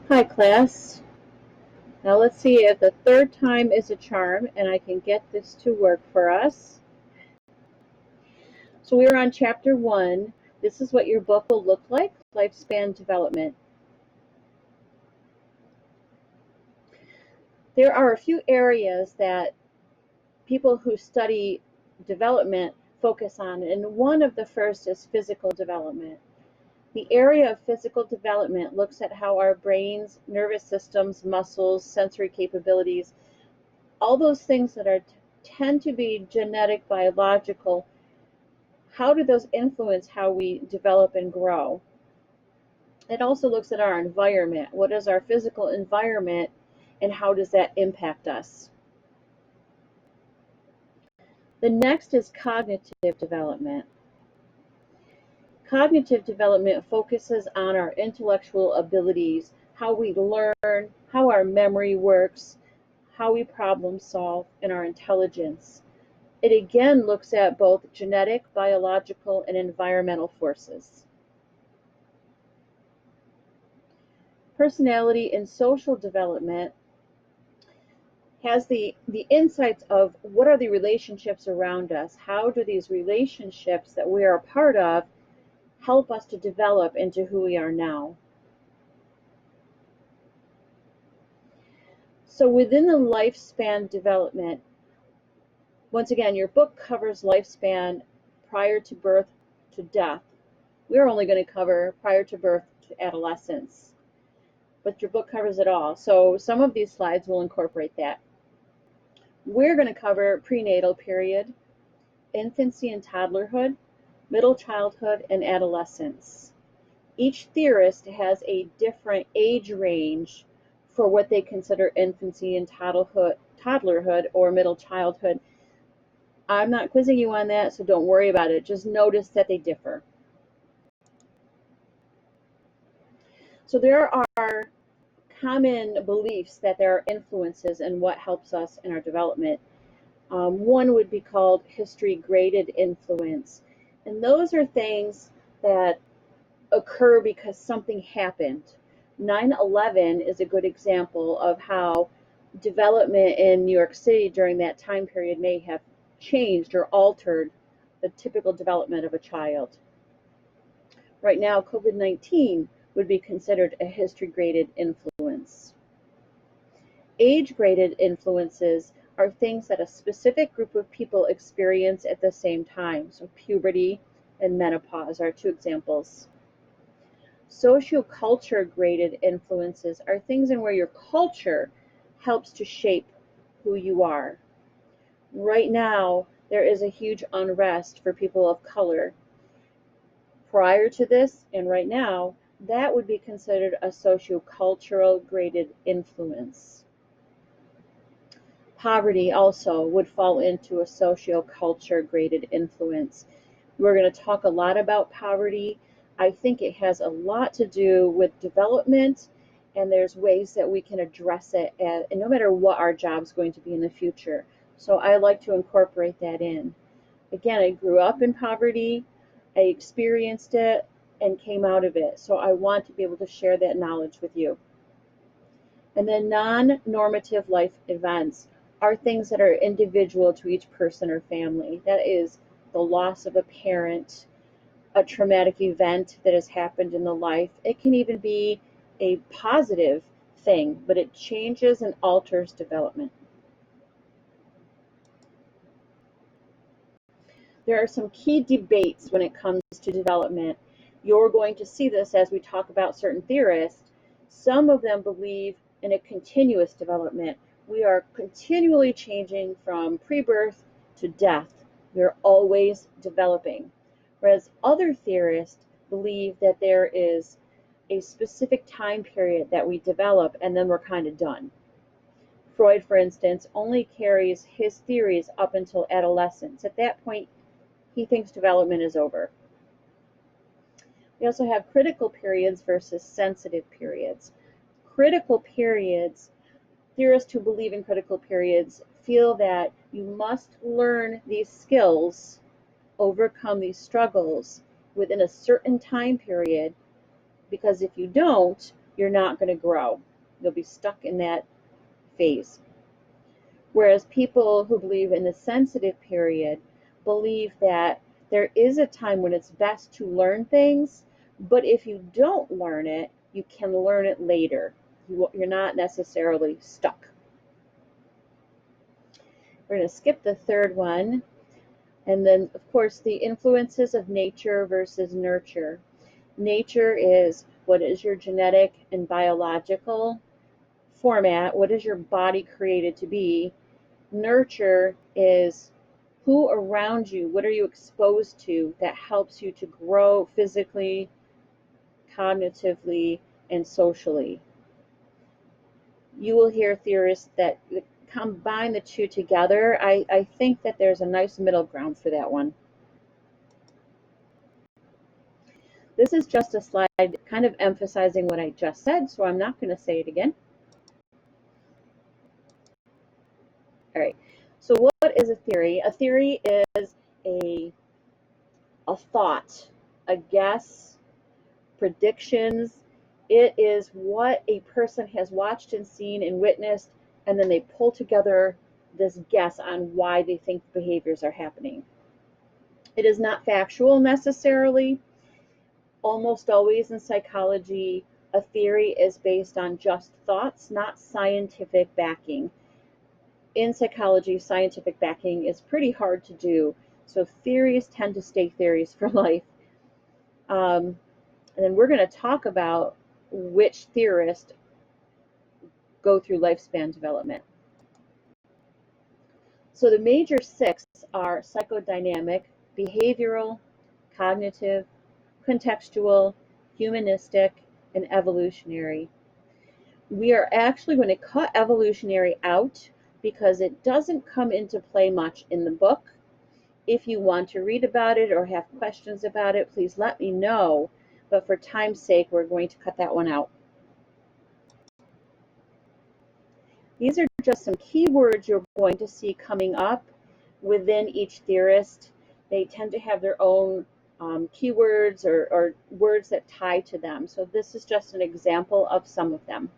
Hi class. Now let's see if the third time is a charm and I can get this to work for us. So we're on chapter 1. This is what your book will look like, lifespan development. There are a few areas that people who study development focus on, and one of the first is physical development. The area of physical development looks at how our brains, nervous systems, muscles, sensory capabilities, all those things that tend to be genetic, biological, how do those influence how we develop and grow? It also looks at our environment. What is our physical environment and how does that impact us? The next is cognitive development. Cognitive development focuses on our intellectual abilities, how we learn, how our memory works, how we problem solve, and our intelligence. It again looks at both genetic, biological, and environmental forces. Personality and social development has the insights of what are the relationships around us, how do these relationships that we are a part of help us to develop into who we are now. So within the lifespan development, once again, your book covers lifespan prior to birth to death. We're only going to cover prior to birth to adolescence, but your book covers it all. So some of these slides will incorporate that. We're going to cover prenatal period, infancy and toddlerhood, middle childhood, and adolescence. Each theorist has a different age range for what they consider infancy and toddlerhood or middle childhood. I'm not quizzing you on that, so don't worry about it. Just notice that they differ. So there are common beliefs that there are influences in what helps us in our development. One would be called history-graded influence. And those are things that occur because something happened. 9/11 is a good example of how development in New York City during that time period may have changed or altered the typical development of a child. Right now, COVID-19 would be considered a history-graded influence. Age-graded influences are things that a specific group of people experience at the same time. So puberty and menopause are two examples. Socioculture graded influences are things in where your culture helps to shape who you are. Right now, there is a huge unrest for people of color. Prior to this and right now, that would be considered a sociocultural graded influence. Poverty also would fall into a socioculture graded influence. We're going to talk a lot about poverty. I think it has a lot to do with development, and there's ways that we can address it, and no matter what our job's going to be in the future. So I like to incorporate that in. Again, I grew up in poverty, I experienced it, and came out of it. So I want to be able to share that knowledge with you. And then non-normative life events are things that are individual to each person or family. That is the loss of a parent, a traumatic event that has happened in the life. It can even be a positive thing, but it changes and alters development. There are some key debates when it comes to development. You're going to see this as we talk about certain theorists. Some of them believe in a continuous development. We are continually changing from pre-birth to death. We're always developing. Whereas other theorists believe that there is a specific time period that we develop and then we're kind of done. Freud, for instance, only carries his theories up until adolescence. At that point, he thinks development is over. We also have critical periods versus sensitive periods. Critical periods, theorists who believe in critical periods feel that you must learn these skills, overcome these struggles within a certain time period, because if you don't, you're not going to grow. You'll be stuck in that phase. Whereas people who believe in the sensitive period believe that there is a time when it's best to learn things, but if you don't learn it, you can learn it later. You're not necessarily stuck. We're going to skip the third one. And then, of course, the influences of nature versus nurture. Nature is what is your genetic and biological format, what is your body created to be. Nurture is who around you, what are you exposed to that helps you to grow physically, cognitively, and socially. You will hear theorists that combine the two together. I think that there's a nice middle ground for that one. This is just a slide kind of emphasizing what I just said, so I'm not going to say it again. All right, so what is a theory? A theory is a thought, a guess, predictions. It is what a person has watched and seen and witnessed, and then they pull together this guess on why they think behaviors are happening. It is not factual necessarily. Almost always in psychology, a theory is based on just thoughts, not scientific backing. In psychology, scientific backing is pretty hard to do, so theories tend to stay theories for life. And then we're going to talk about which theorists go through lifespan development. So the major six are psychodynamic, behavioral, cognitive, contextual, humanistic, and evolutionary. We are actually going to cut evolutionary out because it doesn't come into play much in the book. If you want to read about it or have questions about it, please let me know. But for time's sake, we're going to cut that one out. These are just some keywords you're going to see coming up within each theorist. They tend to have their own keywords or words that tie to them. So this is just an example of some of them.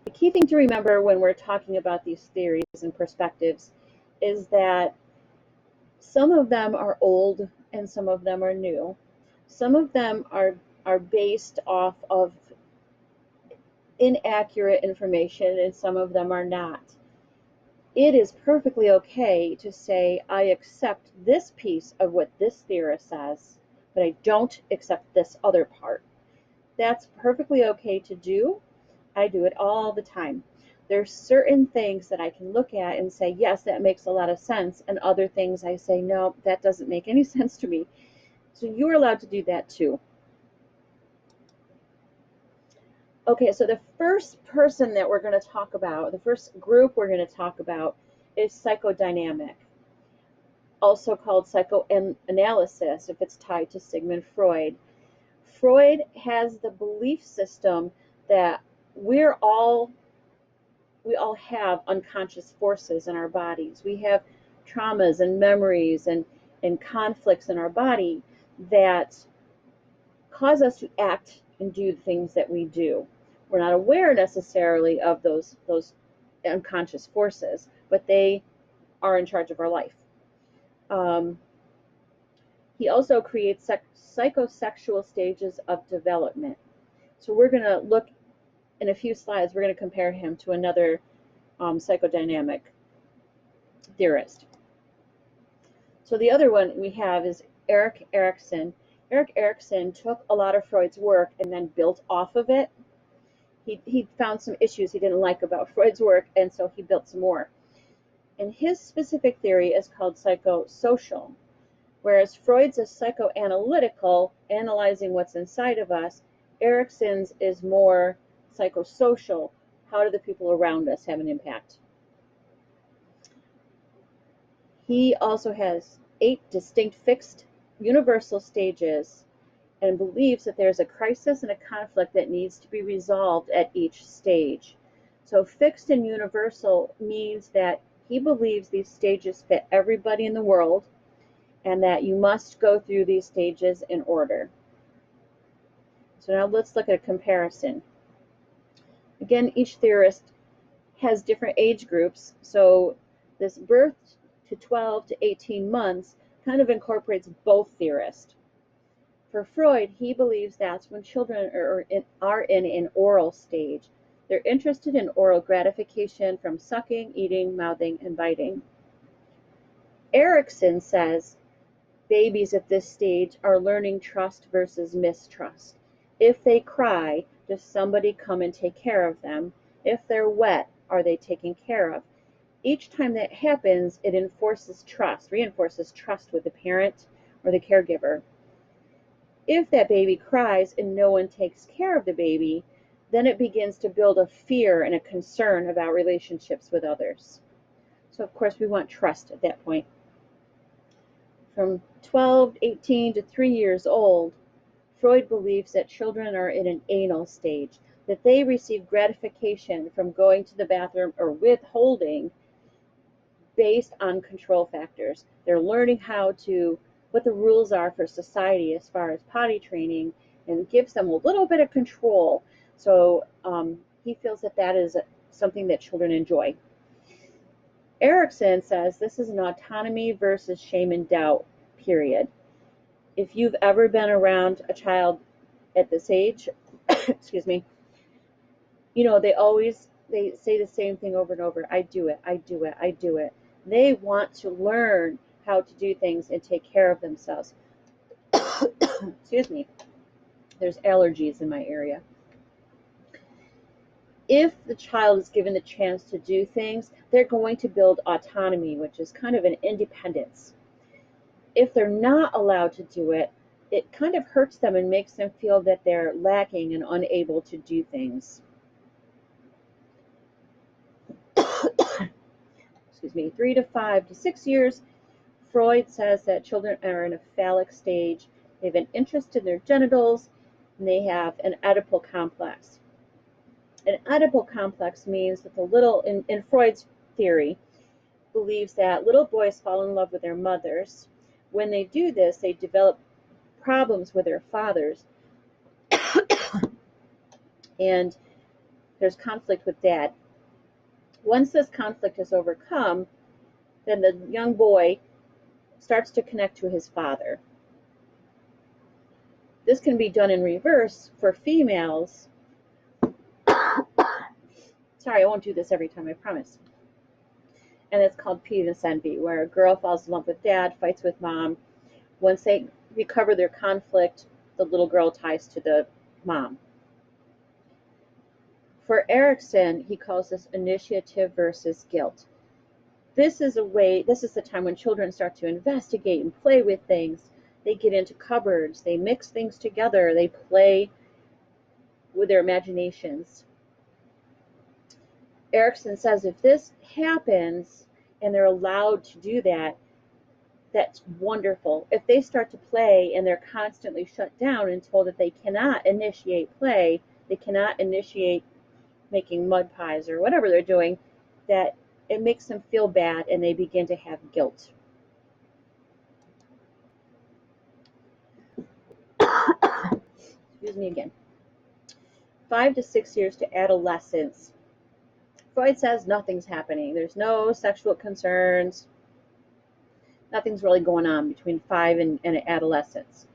The key thing to remember when we're talking about these theories and perspectives is that some of them are old and some of them are new. Some of them are based off of inaccurate information and some of them are not. It is perfectly okay to say, I accept this piece of what this theorist says, but I don't accept this other part. That's perfectly okay to do. I do it all the time. There's certain things that I can look at and say, yes, that makes a lot of sense, and other things I say, no, that doesn't make any sense to me. So you're allowed to do that too. Okay, so the first person that we're going to talk about, the first group we're going to talk about is psychodynamic, also called psychoanalysis if it's tied to Sigmund Freud. Freud has the belief system that we all have unconscious forces in our bodies. We have traumas and memories and conflicts in our body that cause us to act and do the things that we do. We're not aware necessarily of those unconscious forces, but they are in charge of our life. He also creates psychosexual stages of development. So we're going to look in a few slides, we're going to compare him to another psychodynamic theorist. So the other one we have is Erik Erikson. Erik Erikson took a lot of Freud's work and then built off of it. He found some issues he didn't like about Freud's work, and so he built some more. And his specific theory is called psychosocial, whereas Freud's is psychoanalytical, analyzing what's inside of us. Erikson's is more psychosocial. How do the people around us have an impact? He also has 8 distinct fixed universal stages and believes that there's a crisis and a conflict that needs to be resolved at each stage. So fixed and universal means that he believes these stages fit everybody in the world, and that you must go through these stages in order. So now let's look at a comparison. Again, each theorist has different age groups, so this birth to 12 to 18 months kind of incorporates both theorists. For Freud, he believes that's when children are in an oral stage. They're interested in oral gratification from sucking, eating, mouthing, and biting. Erikson says babies at this stage are learning trust versus mistrust. If they cry, does somebody come and take care of them? If they're wet, are they taken care of? Each time that happens, it reinforces trust with the parent or the caregiver. If that baby cries and no one takes care of the baby, then it begins to build a fear and a concern about relationships with others. So of course we want trust at that point. From 12, 18 to 3 years old, Freud believes that children are in an anal stage, that they receive gratification from going to the bathroom or withholding based on control factors. They're learning what the rules are for society as far as potty training, and gives them a little bit of control. So he feels that is something that children enjoy. Erikson says this is an autonomy versus shame and doubt period. If you've ever been around a child at this age, excuse me, they say the same thing over and over. I do it, I do it, I do it. They want to learn how to do things and take care of themselves. Excuse me. There's allergies in my area. If the child is given the chance to do things, they're going to build autonomy, which is kind of an independence. If they're not allowed to do it, it kind of hurts them and makes them feel that they're lacking and unable to do things. Excuse me, 3 to 5 to 6 years, Freud says that children are in a phallic stage. They have an interest in their genitals, and they have an Oedipal complex. An Oedipal complex means that in Freud's theory, believes that little boys fall in love with their mothers. When they do this, they develop problems with their fathers, and there's conflict with dad. Once this conflict is overcome, then the young boy starts to connect to his father. This can be done in reverse for females. Sorry, I won't do this every time, I promise. And it's called penis envy, where a girl falls in love with dad, fights with mom. Once they recover their conflict, the little girl ties to the mom. For Erikson, he calls this initiative versus guilt. This is the time when children start to investigate and play with things. They get into cupboards, they mix things together, they play with their imaginations. Erikson says if this happens and they're allowed to do that, that's wonderful. If they start to play and they're constantly shut down and told that they cannot initiate play, they cannot initiate making mud pies or whatever they're doing, that it makes them feel bad and they begin to have guilt. Excuse me again. 5 to 6 years to adolescence. Freud says nothing's happening. There's no sexual concerns. Nothing's really going on between 5 and adolescence.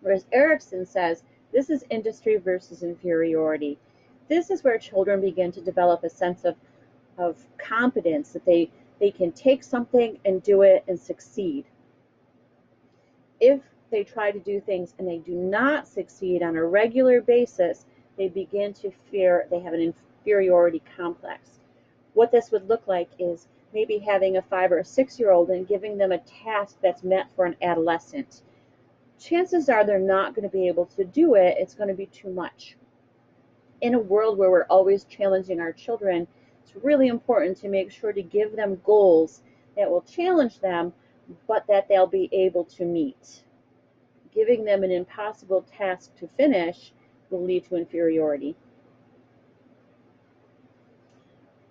Whereas Erikson says this is industry versus inferiority. This is where children begin to develop a sense of competence, that they can take something and do it and succeed. If they try to do things and they do not succeed on a regular basis, they begin to fear they have an inferiority complex. What this would look like is maybe having a 5 or 6 year old and giving them a task that's meant for an adolescent. Chances are they're not going to be able to do it. It's going to be too much. In a world where we're always challenging our children, it's really important to make sure to give them goals that will challenge them, but that they'll be able to meet. Giving them an impossible task to finish will lead to inferiority.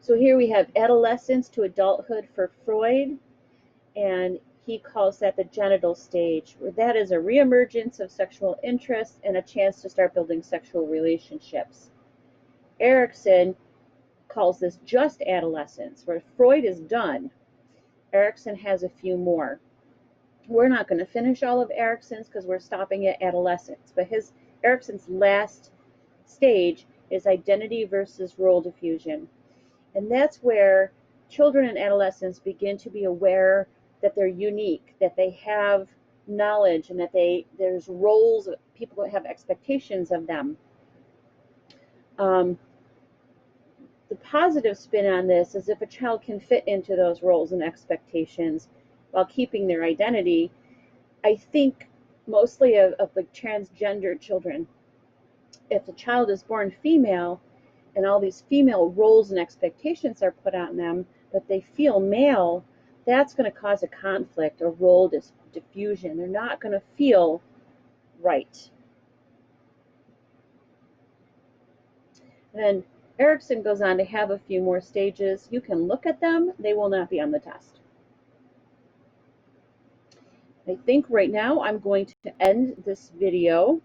So here we have adolescence to adulthood for Freud, and he calls that the genital stage, where that is a reemergence of sexual interest and a chance to start building sexual relationships. Erikson calls this just adolescence, where Freud is done. Erikson has a few more. We're not going to finish all of Erikson's because we're stopping at adolescence, but Erikson's last stage is identity versus role diffusion. And that's where children and adolescents begin to be aware that they're unique, that they have knowledge, and that there's roles, people have expectations of them. The positive spin on this is if a child can fit into those roles and expectations while keeping their identity. I think mostly of the transgender children, if the child is born female and all these female roles and expectations are put on them, but they feel male, that's going to cause a conflict or role diffusion. They're not going to feel right. And then Erikson goes on to have a few more stages. You can look at them. They will not be on the test. I think right now I'm going to end this video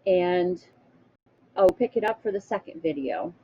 and I'll pick it up for the second video.